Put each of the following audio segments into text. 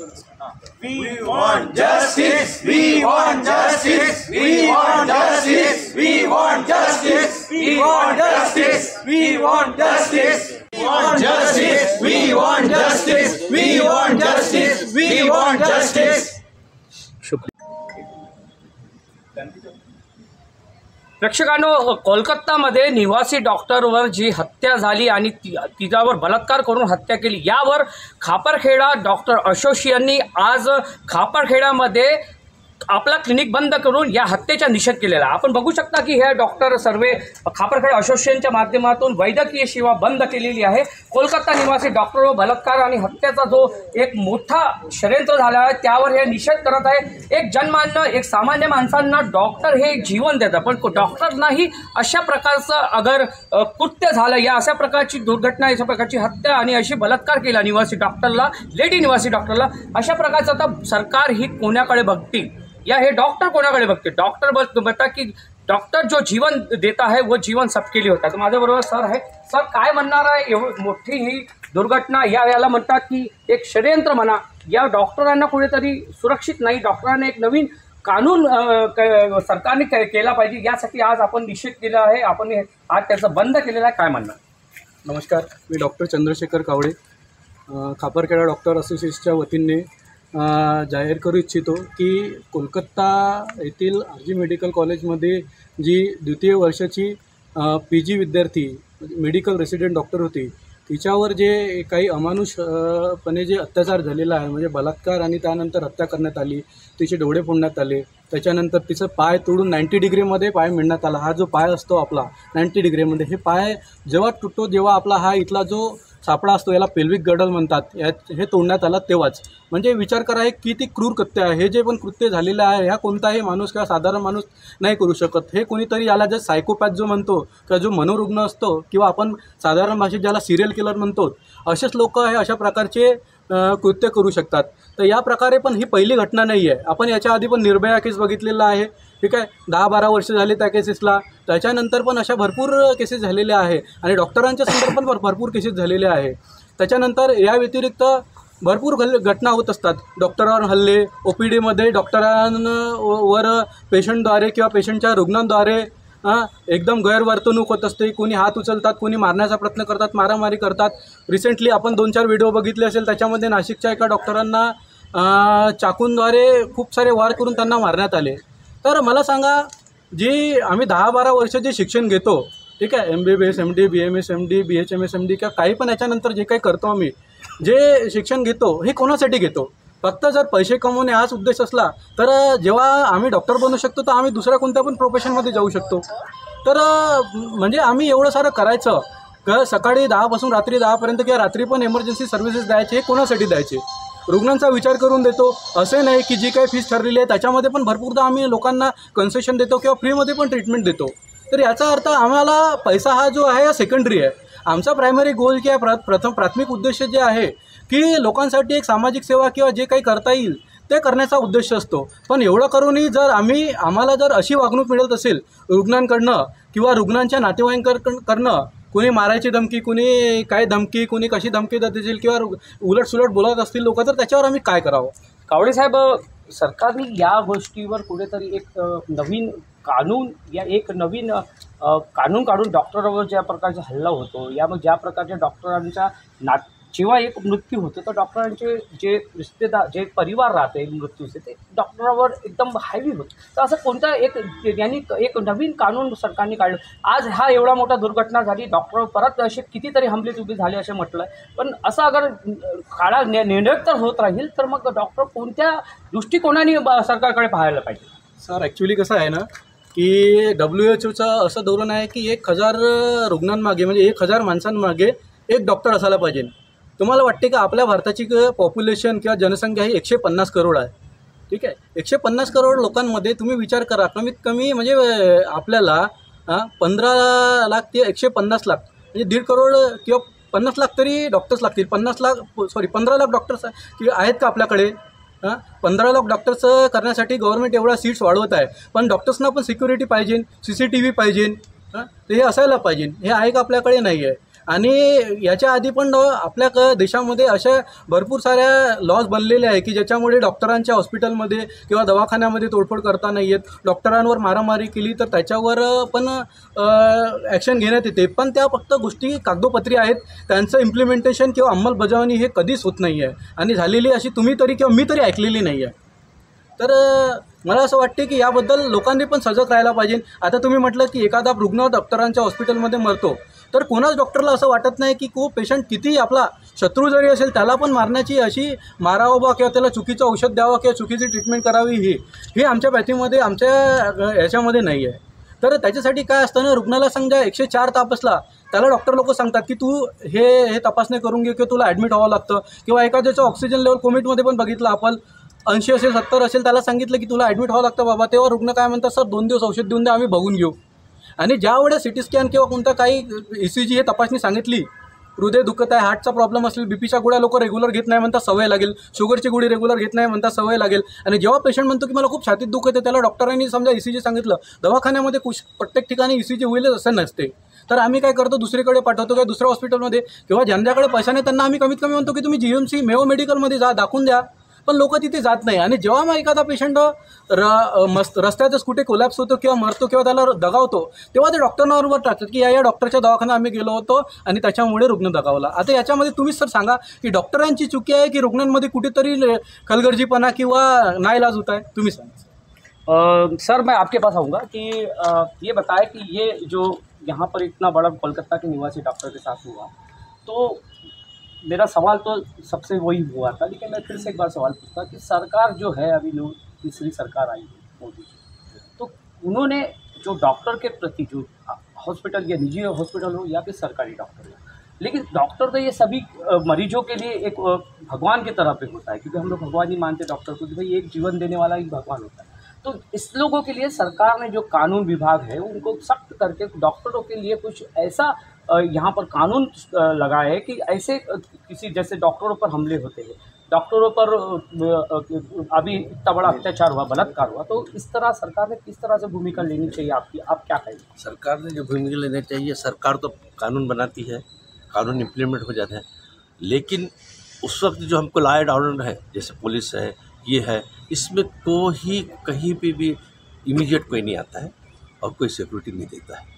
We want justice. We want justice. We want justice. We want justice. We want justice. We want justice. We want justice. We want justice. We want justice. We want justice. प्रेक्षकांनो, कोलकातामध्ये निवासी डॉक्टरवर जी हत्या झाली आणि तिच्यावर बलात्कार करून हत्या केली, यावर Khaparkheda doctor असोसिएशननी आज खापरखेड्यामध्ये आपला क्लिनिक बंद करून या हत्येचा निषेध केलेला. आपण बघू शकता की हे डॉक्टर सर्वे खापरखेडा असोसिएशनच्या माध्यमातून वैद्यकीय सेवा बंद केलेली आहे. कोलकाता निवासी डॉक्टरवर बलात्कार आणि हत्येचा जो एक मोठा षडयंत्र झाला आहे त्यावर हे निषेध करत आहे. एक जनमान्य, एक सामान्य माणसांना डॉक्टर हे जीवन देतात, पण डॉक्टरनाही अशा प्रकारचं अगर कृत्य झालं, या अशा प्रकारची दुर्घटना, अशा प्रकारची हत्या आणि अशी बलात्कार केला निवासी डॉक्टरला, लेडी निवासी डॉक्टरला, अशा प्रकारचं आता सरकार ही कोणाकडे बघतील, या हे डॉक्टर कोणाकडे बघते? डॉक्टर बघता की डॉक्टर जो जीवन देता है वो जीवन सबके लिए होता है. तर माझ्याबरोबर सर आहे. सर, काय म्हणणार आहे? मोठी ही दुर्घटना, याला म्हणतात की एक षडयंत्र म्हणा, या डॉक्टरांना कुठेतरी सुरक्षित नाही. डॉक्टरांना एक नवीन कानून सरकारने केला पाहिजे, यासाठी आज आपण निषेध केला आहे. आपण आज त्याचं बंद केलेलं आहे. काय म्हणणार? नमस्कार, मी डॉक्टर चंद्रशेखर कावडे, खापरखेडा डॉक्टर असोसिएशनच्या वतीने जाहीर करू इच्छितो की कोलकाता येथील RG मेडिकल कॉलेजमध्ये जी द्वितीय वर्षाची PG विद्यार्थी मेडिकल रेसिडेंट डॉक्टर होती, तिच्यावर जे काही अमानुषपणे जे अत्याचार झालेला आहे, म्हणजे बलात्कार आणि त्यानंतर हत्या करण्यात आली, तिचे डोळे फोडण्यात आले, त्याच्यानंतर तिचं पाय तोडून 90 डिग्रीमध्ये पाय मिळण्यात आला. हा जो पाय असतो आपला 90 डिग्रीमध्ये, हे पाय जेव्हा तुटतो, जेव्हा आपला हा इथला जो सापळा असतो, याला पेल्विक गर्डल म्हणतात, हे तोडण्यात आला तेव्हाच. म्हणजे विचार करा, हे किती क्रूर कृत्य आहे. हे जे पण कृत्य झालेलं आहे, ह्या कोणताही माणूस किंवा साधारण माणूस नाही करू शकत. हे कोणीतरी याला जे सायकोपॅथ जो म्हणतो किंवा जो मनोरुग्ण असतो, किंवा आपण साधारण भाषेत ज्याला सिरियल किलर म्हणतो, असेच लोक हे अशा प्रकारचे कृत्य करू शकतात. तर या प्रकारे पण ही पहिली घटना नाही आहे. आपण याच्या आधी पण निर्भया केस बघितलेला आहे, ठीक आहे, 10-12 वर्ष झाले त्या केसेसला. त्याच्यानंतर पण अशा भरपूर केसेस झालेल्या आहे आणि डॉक्टरांच्या संदर्भात पण भरपूर केसेस झालेले आहे. त्याच्यानंतर या व्यतिरिक्त भरपूर घटना होत असतात. डॉक्टरांवर हल्ले, OPDमध्ये डॉक्टरांवर पेशंटद्वारे किंवा पेशंटच्या रुग्णांद्वारे एकदम गैरवर्तणूक होत असते. कोणी हात उचलतात, कोणी मारण्याचा प्रयत्न करतात, मारामारी करतात. रिसेंटली आपण 2-4 व्हिडिओ बघितले असेल, त्याच्यामध्ये नाशिकच्या एका डॉक्टरांना चाकूंद्वारे खूप सारे वार करून त्यांना मारण्यात आले. तर मला सांगा, जी आम्ही 10-12 वर्ष जे शिक्षण घेतो, ठीक आहे, MBBS MD BMS MD BHMS MD किंवा काही पण याच्यानंतर जे काही करतो आम्ही, जे शिक्षण घेतो, हे कोणासाठी घेतो? फक्त जर पैसे कमवणे हाच उद्देश असला तर जेव्हा आम्ही डॉक्टर बनू शकतो, तर आम्ही दुसऱ्या कोणत्या पण प्रोफेशनमध्ये जाऊ शकतो. तर म्हणजे आम्ही एवढं सारं करायचं का? सकाळी 10 पासून रात्री 10 पर्यंत किंवा रात्री पण इमर्जन्सी सर्व्हिसेस द्यायचे, हे कोणासाठी द्यायचे? रुग्णांचा विचार करून देतो. असे नाही की जी काही फीस ठरलेली आहे त्याच्यामध्ये पण भरपूरदा आम्ही लोकांना कन्सेशन देतो किंवा फ्रीमध्ये पण ट्रीटमेंट देतो. तर याचा अर्थ आम्हाला पैसा हा जो आहे हा सेकंडरी आहे. आमचा प्रायमरी गोल किंवा प्राथमिक उद्देश जे आहे की लोकांसाठी एक सामाजिक सेवा किंवा जे काही करता येईल ते करण्याचा उद्देश असतो. पण एवढं करूनही जर आम्हाला जर अशी वागणूक मिळत असेल रुग्णांकडनं किंवा रुग्णांच्या नातेवाईकांकडनं, कोणी मारायची धमकी, कोणी काय धमकी, कोणी कशी धमकी देत असेल किंवा उलटसुलट बोलत असतील लोक, तर त्याच्यावर आम्ही काय करावं? कावडे साहेब, सरकारने या गोष्टीवर कुठेतरी एक नवीन कानून या एक नवीन कानून काढून डॉक्टरांवर ज्या प्रकारचा हल्ला होतो, या मग ज्या प्रकारच्या डॉक्टरांच्या जेव्हा एक मृत्यू होतो तर डॉक्टरांचे जे रिश्तेदार, जे परिवार राहते मृत्यूचे, ते डॉक्टरांवर एकदम हायवी होतं. तर असं कोणता यांनी एक नवीन कानून सरकारने काढलं. आज हा एवढा मोठा दुर्घटना झाली, डॉक्टर परत असे कितीतरी हमले उभे झाले असे म्हटलं आहे. पण असं अगर काळा निरंतर होत राहील तर मग डॉक्टर कोणत्या दृष्टिकोनाने सरकारकडे पाहायला पाहिजे? सर, ॲक्च्युली कसं आहे ना की WHO असं धोरण आहे की 1000 रुग्णांमागे, म्हणजे 1000 माणसांमागे एक डॉक्टर असायला पाहिजे. तुम्हाला वाटते का आपल्या भारताची पॉप्युलेशन किंवा जनसंख्या ही 150 करोड आहे, ठीक आहे. 150 करोड लोकांमध्ये तुम्ही विचार करा, कमीत कमी म्हणजे आपल्याला 15 लाख ते 150 लाख म्हणजे 1.5 करोड किंवा 50 लाख तरी डॉक्टर्स लागतील. 15 लाख डॉक्टर्स आहेत का आपल्याकडे? 15 लाख डॉक्टर्स करण्यासाठी गव्हर्नमेंट एवढा सीट्स वाढवत आहे, पण डॉक्टर्सना पण सिक्युरिटी पाहिजे, CCTV पाहिजे, ते हे असायला पाहिजे. हे आहे का? आपल्याकडे नाही आहे. आणि याच्या आधी पण आपल्या देशामध्ये अशा भरपूर साऱ्या लॉज बनलेले आहे की ज्याच्यामुळे डॉक्टरांच्या हॉस्पिटलमध्ये किंवा दवाखान्यामध्ये तोडफोड करता नाही येत. डॉक्टरांवर मारामारी केली तर त्याच्यावर पण ॲक्शन घेण्यात येते, पण त्या फक्त गोष्टी कागदोपत्री आहेत. त्यांचं इम्प्लिमेंटेशन किंवा अंमलबजावणी हे कधीच होत नाही आहे आणि झालेली अशी तुम्ही तरी किंवा मी तरी ऐकलेली नाही आहे. तर मला असं वाटते की याबद्दल लोकांनी पण सजग राहायला पाहिजे. आता तुम्ही म्हटलं की एखादा रुग्ण डॉक्टरांच्या हॉस्पिटलमध्ये मरतो, तर कोणाच डॉक्टरला असं वाटत नाही की तो पेशंट किती आपला शत्रू जरी असेल त्याला पण मारण्याची अशी मारावं बा किंवा त्याला चुकीचं औषध द्यावं किंवा चुकीची ट्रीटमेंट करावी हे आमच्या पॅथीमध्ये आमच्या ह्याच्यामध्ये नाही आहे. तर त्याच्यासाठी काय असतं ना, रुग्णाला समजा 104 ताप असला त्याला डॉक्टर लोक सांगतात की तू हे तपासणी करून घे किंवा तुला ॲडमिट व्हावं लागतं. किंवा एखाद्याचं ऑक्सिजन लेवल कोविडमध्ये पण बघितलं आपण, 80 असेल 70 असेल त्याला सांगितलं की तुला ॲडमिट व्हावं लागतं बाबा. तेव्हा रुग्ण काय म्हणतात, सर 2 दिवस औषध देऊन द्या, आम्ही बघून घेऊ. आणि ज्या वेळेस सिटी स्कॅन किंवा कोणतं काही ECG हे तपासणी सांगितली, हृदय दुखत आहे, हार्टचा प्रॉब्लेम असेल, बीपीच्या गोळ्या लोक रेग्युलर घेत नाही म्हणतात सवय लागेल, शुगरची गोळी रेग्युलर घेत नाही म्हणतात सवय लागेल. आणि जेव्हा पेशंट म्हणतो की मला खूप छातीत दुखत आहे, त्याला डॉक्टरांनी समजा ECG सांगितलं, दवाखान्यामध्ये प्रत्येक ठिकाणी ECG होईलच असं नसते. तर आम्ही काय करतो, दुसरीकडे पाठवतो किंवा दुसऱ्या हॉस्पिटलमध्ये, किंवा ज्यांच्याकडे पैसा नाही त्यांना आम्ही कमीत कमी म्हणतो की तुम्ही GMC मेयो मेडिकलमध्ये जा, दाखवून द्या. पण लोक तिथे जात नाही. आणि जेव्हा मग एखादा पेशंट रस्त्यातच कुठे कोलॅप्स होतो किंवा मरतो किंवा त्याला दगावतो, तेव्हा ते डॉक्टरांवर टाकतात की या डॉक्टरच्या दवाखान्यात आम्ही गेलो होतो आणि त्याच्यामुळे रुग्ण दगावला. आता याच्यामध्ये तुम्हीच सर सांगा की डॉक्टरांची चुकी आहे की रुग्णांमध्ये कुठेतरी खलगर्जीपणा किंवा नाईलाज होता है? तुम्ही सांगा. सर मैं आपके पास आऊँगा कि ये बताएं कि ये जो यहाँ पर इतना बड़ा कोलकाता के निवासी डॉक्टर के साथ हुआ, तो मेरा सवाल तो सबसे वही हुआ था, लेकिन मैं फिर से एक बार सवाल पूछता कि सरकार जो है अभी लोग तीसरी सरकार आई है मोदी, तो उन्होंने जो डॉक्टर के प्रति जो हॉस्पिटल या निजी हॉस्पिटल हो या फिर सरकारी डॉक्टर हो, लेकिन डॉक्टर तो ये सभी मरीजों के लिए एक भगवान की तरह पे होता है, क्योंकि हम लोग भगवान ही मानते डॉक्टर को कि भाई एक जीवन देने वाला एक भगवान होता है. तो इस लोगों के लिए सरकार ने जो कानून विभाग है उनको सख्त करके डॉक्टरों के लिए कुछ ऐसा यहाँ पर कानून लगा है कि ऐसे किसी जैसे डॉक्टरों पर हमले होते हैं, डॉक्टरों पर अभी इतना बड़ा अत्याचार हुआ, बलात्कार हुआ, तो इस तरह सरकार ने किस तरह से भूमिका लेनी चाहिए आपकी, आप क्या कहेंगे? सरकार ने जो भूमिका लेनी चाहिए, सरकार तो कानून बनाती है, कानून इम्प्लीमेंट हो जाता है, लेकिन उस वक्त जो हमको लॉ एंड ऑर्डर है, जैसे पुलिस है, ये है, इसमें कोई कहीं पे भी इमीडिएट कोई नहीं आता है और कोई सिक्योरिटी नहीं देता है.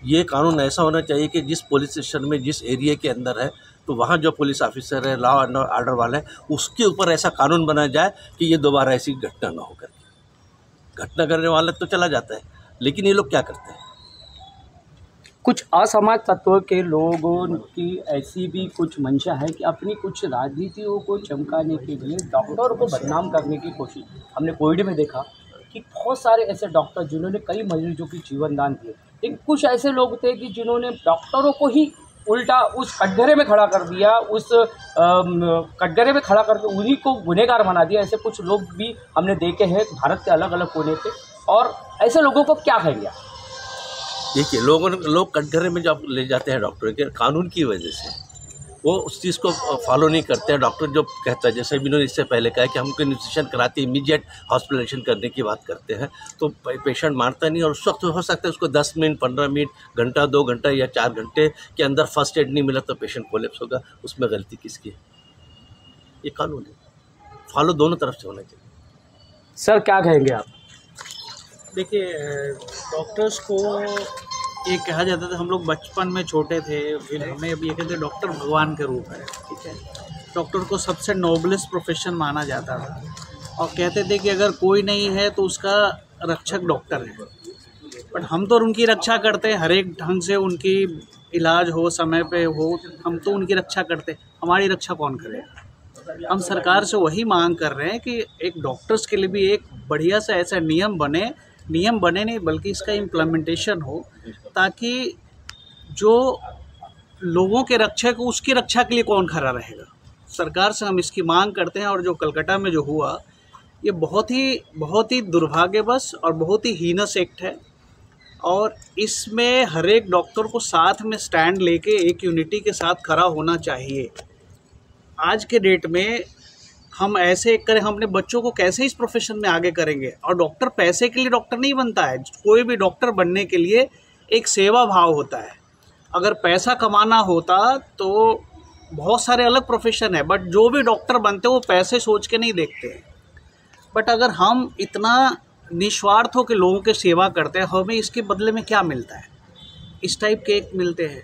ये कानून ऐसा होना चाहिए कि जिस पुलिस स्टेशन में जिस एरिया के अंदर है, तो वहाँ जो पुलिस ऑफिसर है, लॉ एंड ऑर्डर वाला है, उसके ऊपर ऐसा कानून बनाया जाए कि ये दोबारा ऐसी घटना ना हो करके. घटना करने वाला तो चला जाता है, लेकिन ये लोग क्या करते हैं, कुछ असामाज तत्व के लोगों की ऐसी भी कुछ मंशा है कि अपनी कुछ राजनीतियों को चमकाने के लिए डॉक्टर को बदनाम करने की कोशिश. हमने कोविड में देखा कि बहुत सारे ऐसे डॉक्टर जिन्होंने कई मरीजों की जीवन दान दिए, लेकिन कुछ ऐसे लोग थे कि जिन्होंने डॉक्टरों को ही उल्टा उस कटघरे में खड़ा कर दिया, उस कटघरे में खड़ा करके उन्हीं को गुनहगार बना दिया. ऐसे कुछ लोग भी हमने देखे हैं भारत के अलग अलग कोने पे. और ऐसे लोगों को क्या कहेंगे? देखिए लोग कटघरे में जब ले जाते हैं डॉक्टर के कानून की वजह से, वो उस चीज़ को फॉलो नहीं करते हैं. डॉक्टर जो कहता है, जैसे इन्होंने इससे पहले कहा कि हमको इन्वेस्टिगेशन कराते इमीडिएट हॉस्पिटलाइजेशन करने की बात करते हैं, तो पेशेंट मारता नहीं, और उस वक्त हो सकता है उसको 10 मिनट 15 मिनट घंटा 2 घंटा या 4 घंटे के अंदर फर्स्ट एड नहीं मिला तो पेशेंट कोलैप्स होगा. उसमें गलती किसकी है? ये कानून है, फॉलो दोनों तरफ से होना चाहिए. सर क्या कहेंगे आप? देखिए, डॉक्टर्स को ये कहा जाता था, हम लोग बचपन में छोटे थे, फिर हमें अभी ये कहते डॉक्टर भगवान के रूप है, ठीक है. डॉक्टर को सबसे नोबलेस्ट प्रोफेशन माना जाता था और कहते थे कि अगर कोई नहीं है तो उसका रक्षक डॉक्टर है. बट हम तो उनकी रक्षा करते हैं, हर एक ढंग से उनकी इलाज हो, समय पे हो, हम तो उनकी रक्षा करते. हमारी रक्षा कौन करेगा? हम सरकार से वही मांग कर रहे हैं कि एक डॉक्टर्स के लिए भी एक बढ़िया सा ऐसा नियम बने नहीं बल्कि इसका इम्प्लीमेंटेशन हो, ताकि जो लोगों के रक्षक उसकी रक्षा के लिए कौन खड़ा रहेगा. सरकार से हम इसकी मांग करते हैं. और जो कलकत्ता में जो हुआ, ये बहुत ही दुर्भाग्यवश और बहुत ही हीनस एक्ट है. और इसमें हर एक डॉक्टर को साथ में स्टैंड लेके एक यूनिटी के साथ खड़ा होना चाहिए. आज के डेट में हम ऐसे करें, हम अपने बच्चों को कैसे इस प्रोफेशन में आगे करेंगे? और डॉक्टर पैसे के लिए डॉक्टर नहीं बनता है. कोई भी डॉक्टर बनने के लिए एक सेवा भाव होता है. अगर पैसा कमाना होता तो बहुत सारे अलग प्रोफेशन है, बट जो भी डॉक्टर बनते हैं वो पैसे सोच के नहीं देखते हैं। बट अगर हम इतना निस्वार्थ हो के लोगों की सेवा करते हैं, हमें इसके बदले में क्या मिलता है? इस टाइप के एक मिलते हैं।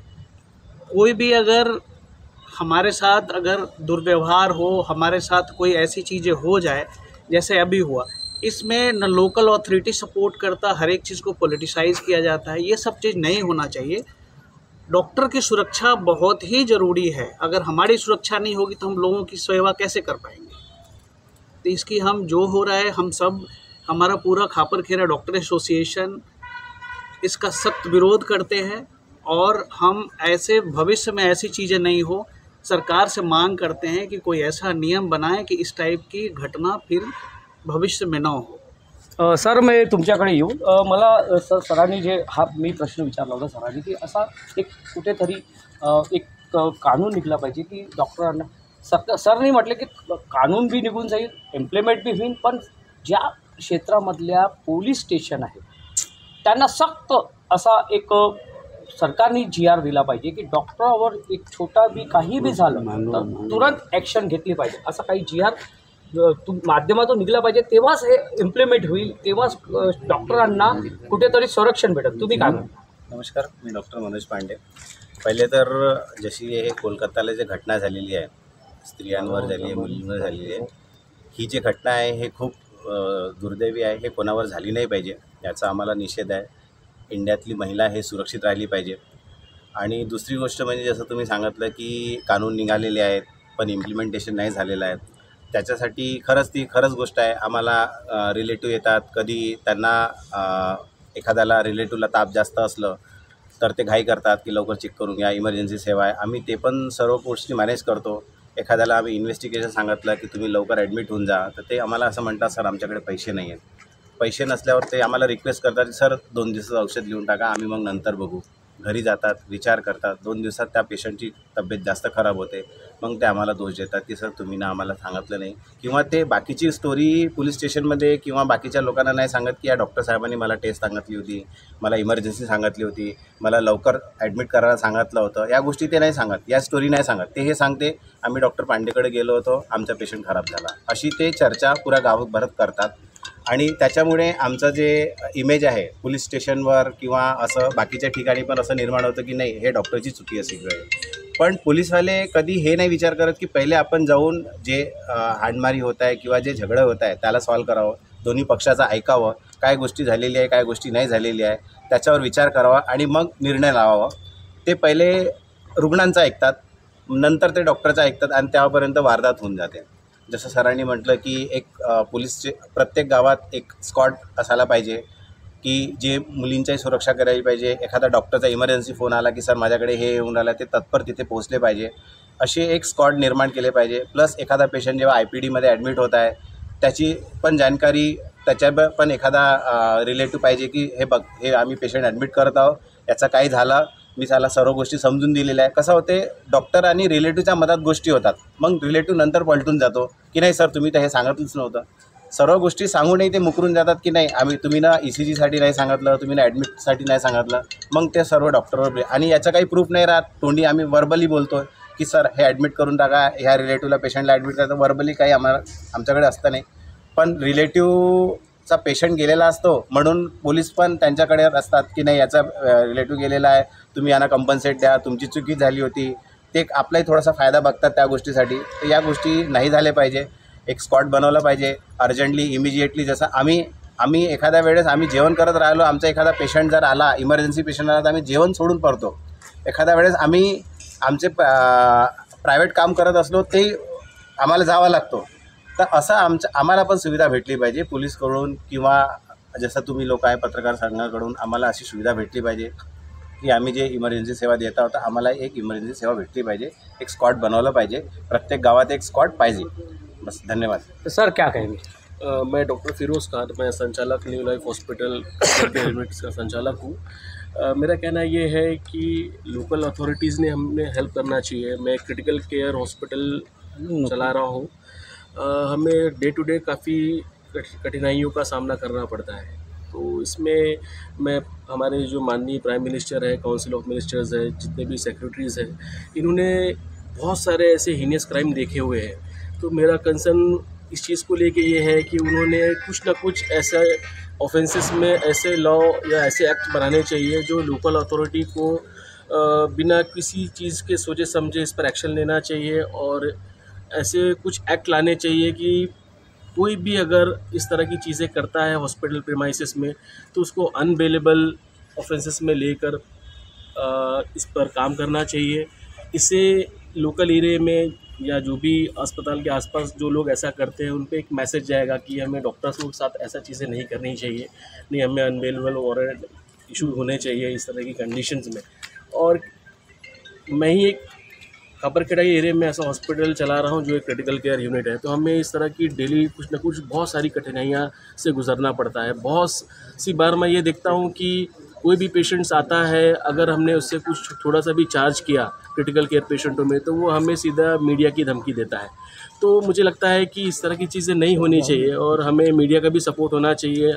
कोई भी अगर हमारे साथ अगर दुर्व्यवहार हो, हमारे साथ कोई ऐसी चीज़ें हो जाए जैसे अभी हुआ, इसमें न लोकल अथॉरिटी सपोर्ट करता, हर एक चीज़ को पॉलिटिसाइज़ किया जाता है। ये सब चीज़ नहीं होना चाहिए। डॉक्टर की सुरक्षा बहुत ही ज़रूरी है। अगर हमारी सुरक्षा नहीं होगी तो हम लोगों की सेवा कैसे कर पाएंगे? तो इसकी हम जो हो रहा है, हम सब, हमारा पूरा खापरखेड़ा डॉक्टर एसोसिएशन इसका सख्त विरोध करते हैं और हम ऐसे भविष्य में ऐसी चीज़ें नहीं हो, सरकार से मांग करते हैं की कोई ऐसा नियम बनाए की इस टाइप की घटना फिर भविष्य में ना हो। सर मी तुमच्याकडे येऊ मला सरांनी जे हा मी प्रश्न विचारला होता सरांनी की असा एक कुठेतरी एक कानून निघला पाहिजे की डॉक्टरांना सरनी म्हटलं की कानून बी निघून जाईल, इम्प्लिमेंट बी होईल, पण ज्या क्षेत्रामधल्या पोलीस स्टेशन आहेत त्यांना सक्त असा एक सरकारने GR दिला पाहिजे की डॉक्टरावर एक छोटा बी काही बी झालं तर तुरंत ॲक्शन घेतली पाहिजे, असा काही GR माध्यमातून निघला पाहिजे, तेव्हाच हे इम्प्लिमेंट होईल, तेव्हाच डॉक्टरांना कुठेतरी संरक्षण भेटेल। तुम्ही काय म्हणता? नमस्कार, मी डॉक्टर मनोज पांडे। पहिले तर जशी हे कोलकाताला जे घटना झालेली आहे, स्त्रियांवर झाली आहे, मुलींवर झालेली आहे, ही जी घटना आहे हे खूप दुर्दैवी आहे। हे कोणावर झाली नाही पाहिजे, याचा आम्हाला निषेध आहे। इंडियातली महिला हे सुरक्षित राहिली पाहिजे। आणि दुसरी गोष्ट म्हणजे जसं तुम्ही सांगितलं की कानून निघालेले आहेत पण इम्प्लिमेंटेशन नाही झालेलं आहे, त्याच्यासाठी खरंच गोष्ट आहे। आम्हाला रिलेटिव्ह येतात, कधी त्यांना एखाद्याला रिलेटिव्हला ताप जास्त असलं तर ते घाई करतात की लवकर चेक करून या, इमर्जन्सी सेवा आहे, आम्ही ते पण सर्व गोष्टी मॅनेज करतो। एखाद्याला आम्ही इन्व्हेस्टिगेशन सांगितलं की तुम्ही लवकर ॲडमिट होऊन जा, तर ते आम्हाला असं म्हणतात सर आमच्याकडे पैसे नाही आहेत। पैसे नसल्यावर ते आम्हाला रिक्वेस्ट करतात की सर 2 दिवसाचं औषध लिहून टाका, आम्ही मग नंतर बघू। घरी जातात, विचार करतात, 2 दिवसात त्या पेशंटची तब्येत जास्त खराब होते, मग ते आम्हाला दोष देतात की सर तुम्ही ना आम्हाला सांगितलं नाही, किंवा ते बाकीची स्टोरी पोलीस स्टेशनमध्ये किंवा बाकीच्या लोकांना नाही सांगत की या डॉक्टर साहेबांनी मला टेस्ट सांगितली होती, मला इमर्जन्सी सांगितली होती, मला लवकर ॲडमिट करायला सांगितलं होतं, या गोष्टी ते नाही सांगत, या स्टोरी नाही सांगत। ते हे सांगते आम्ही डॉक्टर पांडेकडे गेलो होतो, आमचा पेशंट खराब झाला, अशी ते चर्चा पुऱ्या गावाभरात करतात। आणि त्याच्यामुळे आमचं जे इमेज आहे पोलीस स्टेशनवर किंवा असं बाकीच्या ठिकाणी पण असं निर्माण होतं की नाही हे डॉक्टरची चुकी आहे सगळं। पण पोलीसवाले कधी हे नाही विचार करत की पहिले आपण जाऊन जे हाणमारी होत आहे किंवा जे झगडं होत आहे त्याला सॉल्व करावं, दोन्ही पक्षाचं ऐकावं, काय गोष्टी झालेली आहे काय गोष्टी नाही झालेली आहे त्याच्यावर विचार करावा आणि मग निर्णय लावावा। ते पहिले रुग्णांचा ऐकतात, नंतर ते डॉक्टरचा ऐकतात आणि त्यापर्यंत वारदात होऊन जाते। जसं सरांनी म्हटलं की एक पोलीसचे प्रत्येक गावात एक स्क्वॉड असायला पाहिजे की जे मुलींच्याही सुरक्षा करायला पाहिजे। एखादा डॉक्टरचा इमर्जन्सी फोन आला की सर माझ्याकडे हे येऊन राहिलं, ते तत्पर तिथे पोहोचले पाहिजे, असे एक स्क्वॉड निर्माण केले पाहिजे। प्लस एखादा पेशंट जेव्हा IPDमध्ये ॲडमिट होत आहे त्याची पण जानकारी, त्याच्या पण एखादा रिलेटिव्ह पाहिजे की हे बघ हे आम्ही पेशंट ॲडमिट करत आहोत, याचा काही झाला मी त्याला सर्व गोष्टी समजून दिलेल्या आहे। कसं होते डॉक्टर आणि रिलेटिव्हच्या मधात गोष्टी होतात, मग रिलेटिव्ह नंतर पलटून जातो की नाही सर तुम्ही तर हे सांगितलंच नव्हतं, सर्व गोष्टी सांगूनही ते मुकरून जातात की नाही आम्ही तुम्ही ना ECGसाठी नाही सांगितलं, तुम्ही ना ॲडमिटसाठी नाही सांगितलं, मग ते सर्व डॉक्टरवर आणि याचा काही प्रूफ नाही राहत, तोंडी आम्ही वर्बली बोलतो की सर हे ॲडमिट करून टाका, ह्या रिलेटिव्हला पेशंटला ॲडमिट करता, वर्बली काही आमच्याकडे असतं नाही। पण रिलेटिव्हचा पेशंट गेलेला असतो म्हणून पोलीस पण त्यांच्याकडे असतात की नाही याचा रिलेटिव्ह गेलेला आहे, तुम्ही यांना कंपन्सेट द्या, तुमची चुकी झाली होती, ते आपलाही थोडासा फायदा बघतात त्या गोष्टीसाठी। तर या गोष्टी नाही झाल्या पाहिजे, एक स्क्वॉड बनवलं पाहिजे अर्जंटली, इमिजिएटली। जसं आम्ही एखाद्या वेळेस आम्ही जेवण करत राहिलो, आमचा एखादा पेशंट जर आला, इमर्जन्सी पेशंट आला, तर आम्ही जेवण सोडून पडतो। एखाद्या वेळेस आम्ही आमचे प्रायव्हेट काम करत असलो ते आम्हाला जावं लागतो, तर असं आम्हाला पण सुविधा भेटली पाहिजे पोलीसकडून किंवा जसं तुम्ही लोक आहे पत्रकार संघाकडून, आम्हाला अशी सुविधा भेटली पाहिजे की आम्ही जे इमर्जन्सी सेवा देता होता आम्हाला एक इमर्जन्सी सेवा भेटली पाहिजे, एक स्क्वॉड बनवलं पाहिजे, प्रत्येक गावात एक स्क्वॉड पाहिजे। बस, धन्यवाद। सर क्या कहेंगे? मैं डॉक्टर फिरोज़ खान, मैं संचालक न्यू लाइफ हॉस्पिटल के यूनिट्स का संचालक हूँ। मेरा कहना ये है कि लोकल अथॉरिटीज़ ने हमें हेल्प करना चाहिए। मैं क्रिटिकल केयर हॉस्पिटल चला रहा हूँ। हमें डे टू डे काफ़ी कठिनाइयों का सामना करना पड़ता है। तो इसमें मैं हमारे जो माननीय प्राइम मिनिस्टर है, काउंसिल ऑफ मिनिस्टर्स है, जितने भी सेक्रेटरीज़ हैं, इन्होंने बहुत सारे ऐसे हीनियस क्राइम देखे हुए हैं। तो मेरा कंसर्न इस चीज़ को लेके ये है कि उन्होंने कुछ ना कुछ ऐसा ऑफेंसेस में ऐसे लॉ या ऐसे एक्ट बनाने चाहिए जो लोकल अथॉरिटी को बिना किसी चीज़ के सोचे समझे इस पर एक्शन लेना चाहिए, और ऐसे कुछ एक्ट लाने चाहिए कि कोई भी अगर इस तरह की चीज़ें करता है हॉस्पिटल प्रीमाइसेस में तो उसको अनबेलेबल ऑफेंसेस में लेकर इस पर काम करना चाहिए। इससे लोकल एरिया में या जो भी अस्पताल के आसपास जो लोग ऐसा करते हैं उन पे एक मैसेज जाएगा कि हमें डॉक्टर्स के साथ ऐसा चीज़ें नहीं करनी चाहिए, नहीं हमें अनबेलेबल वारंट इशू होने चाहिए इस तरह की कंडीशंस में। और मैं ही एक खापरखेड़ाई एरिया में ऐसा हॉस्पिटल चला रहा हूँ जो एक क्रिटिकल केयर यूनिट है, तो हमें इस तरह की डेली कुछ ना कुछ बहुत सारी कठिनाइयाँ से गुजरना पड़ता है। बहुत सी बार मैं ये देखता हूँ कि कोई भी पेशेंट्स आता है, अगर हमने उससे कुछ थोड़ा सा भी चार्ज किया क्रिटिकल केयर पेशेंटों में तो वो हमें सीधा मीडिया की धमकी देता है। तो मुझे लगता है कि इस तरह की चीज़ें नहीं होनी चाहिए और हमें मीडिया का भी सपोर्ट होना चाहिए,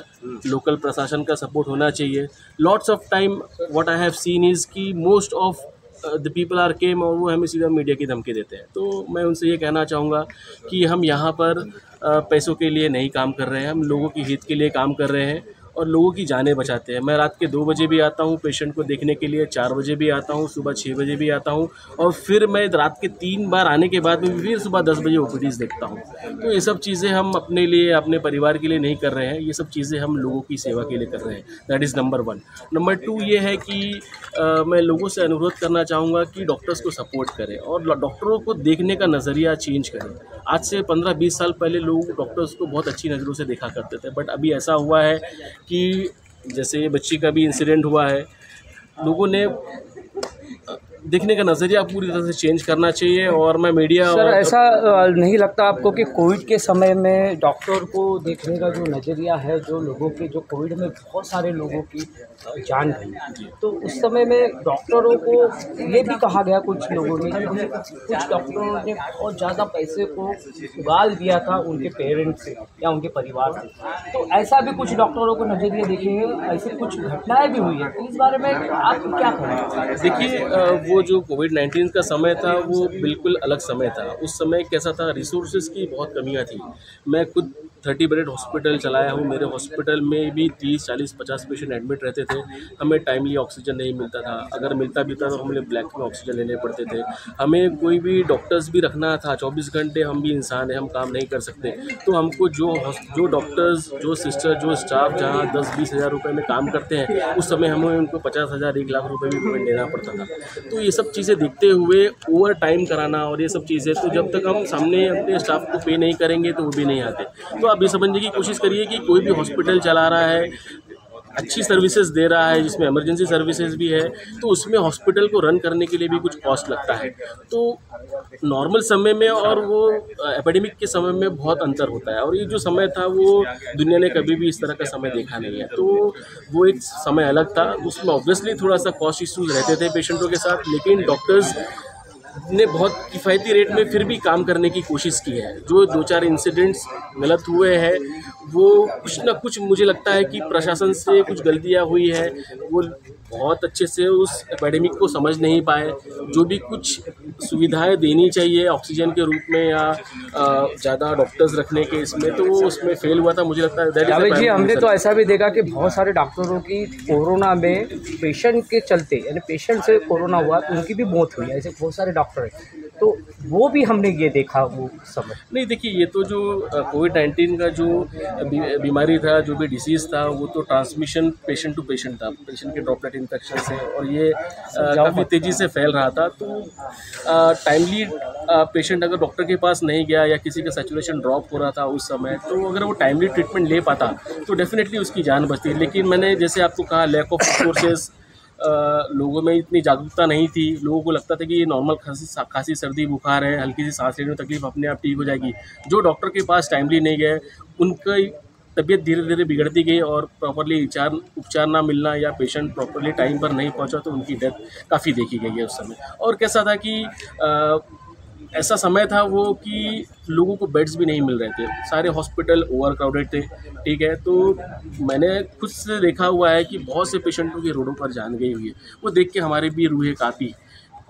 लोकल प्रशासन का सपोर्ट होना चाहिए। Lots of time what I have seen is कि most of the people are came और वो हमें सीधा मीडिया की धमकी देते हैं। तो मैं उनसे ये कहना चाहूँगा कि हम यहाँ पर पैसों के लिए नहीं काम कर रहे हैं, हम लोगों की हित के लिए काम कर रहे हैं और लोगों की जानें बचाते हैं। मैं रात के 2 बजे भी आता हूँ पेशेंट को देखने के लिए, 4 बजे भी आता हूँ, सुबह 6 बजे भी आता हूँ और फिर मैं रात के 3 बार आने के बाद में फिर सुबह 10 बजे ओपीडीज़ देखता हूँ। तो ये सब चीज़ें हम अपने लिए, अपने परिवार के लिए नहीं कर रहे हैं, ये सब चीज़ें हम लोगों की सेवा के लिए कर रहे हैं। That is number 1। नंबर 2 ये है कि मैं लोगों से अनुरोध करना चाहूँगा कि डॉक्टर्स को सपोर्ट करें और डॉक्टरों को देखने का नज़रिया चेंज करें। आज से 15-20 साल पहले लोग डॉक्टर्स को बहुत अच्छी नज़रों से देखा करते थे, बट अभी ऐसा हुआ है कि जैसे ये बच्ची का भी इंसिडेंट हुआ है, लोगों ने देखने का नज़रिया पूरी तरह से चेंज करना चाहिए। और मैं मीडिया सर ऐसा नहीं लगता आपको कि कोविड के समय में डॉक्टर को देखने का जो नज़रिया है, जो लोगों के जो कोविड में बहुत सारे लोगों की जान गई, तो उस समय में डॉक्टरों को ये भी कहा गया कुछ लोगों ने कि कुछ डॉक्टरों ने बहुत ज़्यादा पैसे को उगाल दिया था उनके पेरेंट्स से या उनके परिवार से, तो ऐसा भी कुछ डॉक्टरों को नज़रिए देखे हैं, ऐसी कुछ घटनाएँ भी हुई हैं। तो इस बारे में आप क्या कहें? देखिए, वो जो कोविड-19 का समय था वो बिल्कुल अलग समय था। उस समय कैसा था, रिसोर्सेज की बहुत कमियां थी। मैं खुद 30 बेड हॉस्पिटल चलाया हूँ। मेरे हॉस्पिटल में भी 30, 40, 50 पेशेंट एडमिट रहते थे। हमें टाइमली ऑक्सीजन नहीं मिलता था, अगर मिलता भी था तो हमें ब्लैक में ऑक्सीजन लेने पड़ते थे। हमें कोई भी डॉक्टर्स भी रखना था, 24 घंटे हम भी इंसान हैं, हम काम नहीं कर सकते। तो हमको जो डॉक्टर्स, जो सिस्टर, जो स्टाफ जहाँ 10-20 हज़ार रुपये में काम करते हैं, उस समय हमें उनको 50,000, 1 लाख रुपये भी पेमेंट देना पड़ता था। तो ये सब चीज़ें देखते हुए ओवर टाइम कराना और ये सब चीज़ें, तो जब तक हम सामने अपने स्टाफ को पे नहीं करेंगे तो वो भी नहीं आते। तो आप ये समझने की कोशिश करिए कि कोई भी हॉस्पिटल चला रहा है, अच्छी सर्विसेज दे रहा है, जिसमें इमरजेंसी सर्विसेज भी है, तो उसमें हॉस्पिटल को रन करने के लिए भी कुछ कॉस्ट लगता है। तो नॉर्मल समय में और वो एपिडेमिक के समय में बहुत अंतर होता है, और ये जो समय था वो दुनिया ने कभी भी इस तरह का समय देखा नहीं है। तो वो एक समय अलग था, उसमें ऑब्वियसली थोड़ा सा कॉस्ट इश्यूज रहते थे पेशेंटों के साथ, लेकिन डॉक्टर्स ने बहुत किफ़ायती रेट में फिर भी काम करने की कोशिश की है। जो 2-4 इंसिडेंट्स गलत हुए हैं वो कुछ ना कुछ मुझे लगता है कि प्रशासन से कुछ गलतियां हुई है, वो बहुत अच्छे से उस एपिडेमिक को समझ नहीं पाए। जो भी कुछ सुविधाएं देनी चाहिए ऑक्सीजन के रूप में या ज़्यादा डॉक्टर्स रखने के इसमें, तो वो उसमें फेल हुआ था। मुझे लगता है जावेद जी, हमने तो ऐसा भी देखा कि बहुत सारे डॉक्टरों की कोरोना में पेशेंट के चलते, यानी पेशेंट से कोरोना हुआ तो उनकी भी मौत हुई है, ऐसे बहुत सारे डॉक्टर हैं, तो वो भी हमने ये देखा वो समय। नहीं, देखिए, ये तो जो कोविड-19 का जो बीमारी था, जो भी डिसीज़ था, वो तो ट्रांसमिशन पेशेंट टू पेशेंट था, पेशेंट के ड्रॉपलेट इन्फेक्शन से, और ये काफ़ी तेज़ी से फैल रहा था। तो टाइमली पेशेंट अगर डॉक्टर के पास नहीं गया या किसी का सैचुरेशन ड्रॉप हो रहा था उस समय, तो अगर वो टाइमली ट्रीटमेंट ले पाता तो डेफिनेटली उसकी जान बचती। लेकिन मैंने जैसे आपको कहा, लैक ऑफ रिसोर्सेज, लोगों में इतनी जागरूकता नहीं थी। लोगों को लगता था कि ये नॉर्मल खांसी सर्दी बुखार है, हल्की सी सांस लेने में तकलीफ, अपने आप ठीक हो जाएगी। जो डॉक्टर के पास टाइमली नहीं गए, उनकी तबीयत धीरे धीरे बिगड़ती गई और प्रॉपरली उपचार ना मिलना या पेशेंट प्रॉपरली टाइम पर नहीं पहुंचा, तो उनकी डेथ काफ़ी देखी गई है उस समय। और कैसा था कि ऐसा समय था वो कि लोगों को बेड्स भी नहीं मिल रहे थे, सारे हॉस्पिटल ओवर क्राउडेड थे, ठीक है। तो मैंने खुद से देखा हुआ है कि बहुत से पेशेंटों की रोडों पर जान गई हुई है, वो देख के हमारी भी रूहें काँपी।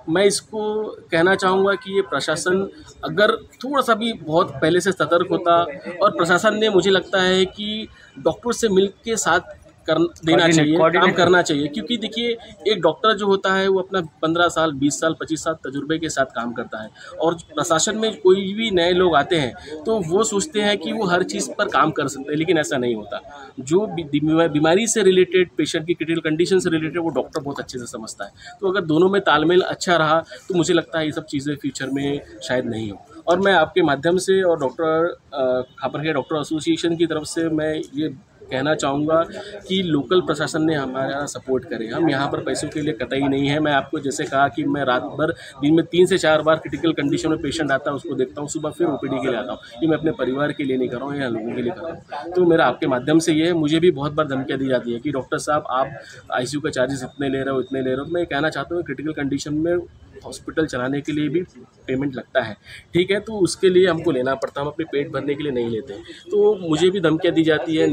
मैं इसको कहना चाहूँगा कि ये प्रशासन अगर थोड़ा सा भी बहुत पहले से सतर्क होता, और प्रशासन ने मुझे लगता है कि डॉक्टर से मिल के साथ कर देना चाहिए, काम करना चाहिए, क्योंकि देखिए एक डॉक्टर जो होता है वो अपना 15 साल 20 साल 25 साल तजुर्बे के साथ काम करता है, और प्रशासन में कोई भी नए लोग आते हैं तो वो सोचते हैं कि वो हर चीज़ पर काम कर सकते हैं, लेकिन ऐसा नहीं होता। जो बीमारी से रिलेटेड, पेशेंट की क्रिटिकल कंडीशन से रिलेटेड, वो डॉक्टर बहुत अच्छे से समझता है। तो अगर दोनों में तालमेल अच्छा रहा तो मुझे लगता है ये सब चीज़ें फ्यूचर में शायद नहीं हो। और मैं आपके माध्यम से और खापरखेड़ा डॉक्टर एसोसिएशन की तरफ से मैं ये कहना चाहूँगा कि लोकल प्रशासन ने हमारा सपोर्ट करे। हम यहाँ पर पैसों के लिए कतई नहीं है। मैं आपको जैसे कहा कि मैं रात भर दिन में 3 से 4 बार क्रिटिकल कंडीशन में पेशेंट आता है, उसको देखता हूँ, सुबह फिर ओपीडी के लिए आता हूँ। ये मैं अपने परिवार के लिए नहीं कर रहा हूँ, यहाँ लोगों के लिए कर रहा हूँ। तो मेरा आपके माध्यम से ये है, मुझे भी बहुत बार धमकियाँ दी जाती है कि डॉक्टर साहब आप ICU का चार्जेस इतने ले रहे हो, इतने ले रहे हो। तो मैं कहना चाहता हूँ क्रिटिकल कंडीशन में हॉस्पिटल चलाने के लिए भी पेमेंट लगता है, ठीक है, तो उसके लिए हमको लेना पड़ता है, हम अपने पेट भरने के लिए नहीं लेते हैं। तो मुझे भी धमकियाँ दी जाती है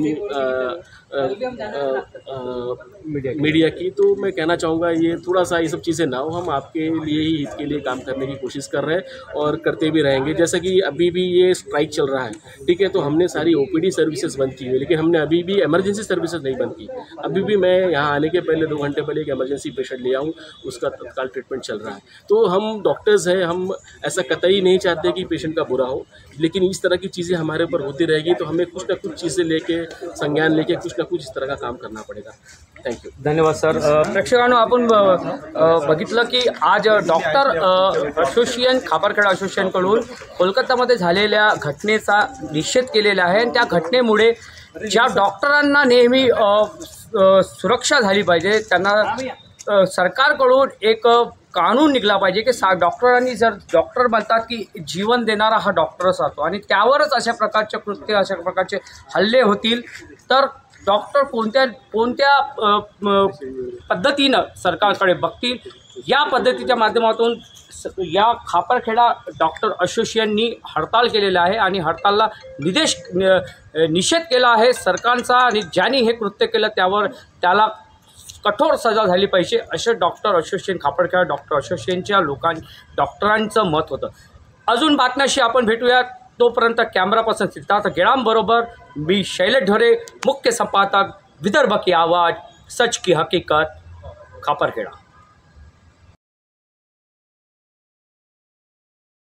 मीडिया की। तो मैं कहना चाहूँगा ये थोड़ा सा ये सब चीज़ें ना हो, हम आपके लिए ही, हित के लिए काम करने की कोशिश कर रहे हैं और करते भी रहेंगे। जैसा कि अभी भी ये स्ट्राइक चल रहा है, ठीक है, तो हमने सारी OPD सर्विसेज बंद की हुई, लेकिन हमने अभी भी इमरजेंसी सर्विसेज नहीं बंद की। अभी भी मैं यहाँ आने के पहले 2 घंटे पहले एक इमरजेंसी पेशेंट ले आऊँ, उसका तत्काल ट्रीटमेंट चल रहा है। तो हम डॉक्टर्स हैं, हम ऐसा कतई नहीं चाहते कि पेशेंट का बुरा हो, लेकिन इस तरह की चीज़ें हमारे ऊपर होती रहेगी तो हमें कुछ ना कुछ चीज़ें लेके, संज्ञान लेके कुछ ना कुछ इस तरह का काम करना पडेगा। थँक्यू, धन्यवाद सर। प्रेक्षकांनो, आपण बघितलं की आज डॉक्टर असोसिएशन, खापरखेडा असोसिएशनकडून कोलकातामध्ये झालेल्या घटनेचा निषेध केलेला आहे, आणि त्या घटनेमुळे ज्या डॉक्टरांना नेहमी सुरक्षा झाली पाहिजे, त्यांना सरकारकडून एक कानून निघला पाहिजे की डॉक्टरांनी, जर डॉक्टर म्हणतात की जीवन देणारा हा डॉक्टरच असतो आणि त्यावरच अशा प्रकारचे कृत्य, अशा प्रकारचे हल्ले होतील, तर डॉक्टर कोणत्या पद्धतीनं सरकारकडे बघतील, या पद्धतीच्या माध्यमातून या खापरखेडा डॉक्टर असोसिएशननी हडताल केलेला आहे आणि हडतालला निषेध केला आहे सरकारचा, आणि ज्यांनी हे कृत्य केलं त्याला कठोर सजा झाली पाहिजे, असे डॉक्टर असोसिएशन, खापरखेडा डॉक्टर असोसिएशनच्या डॉक्टरांचं मत होतं। अजून बातम्याशी आपण भेटूया, तोपर्यंत कॅमेरापर्सन सिद्धार्थ गेडामबरोबर मी शैलेश ढोरे, मुख्य संपादक, विदर्भ की आवाज़, सच की हकीकत, खापरखेडा।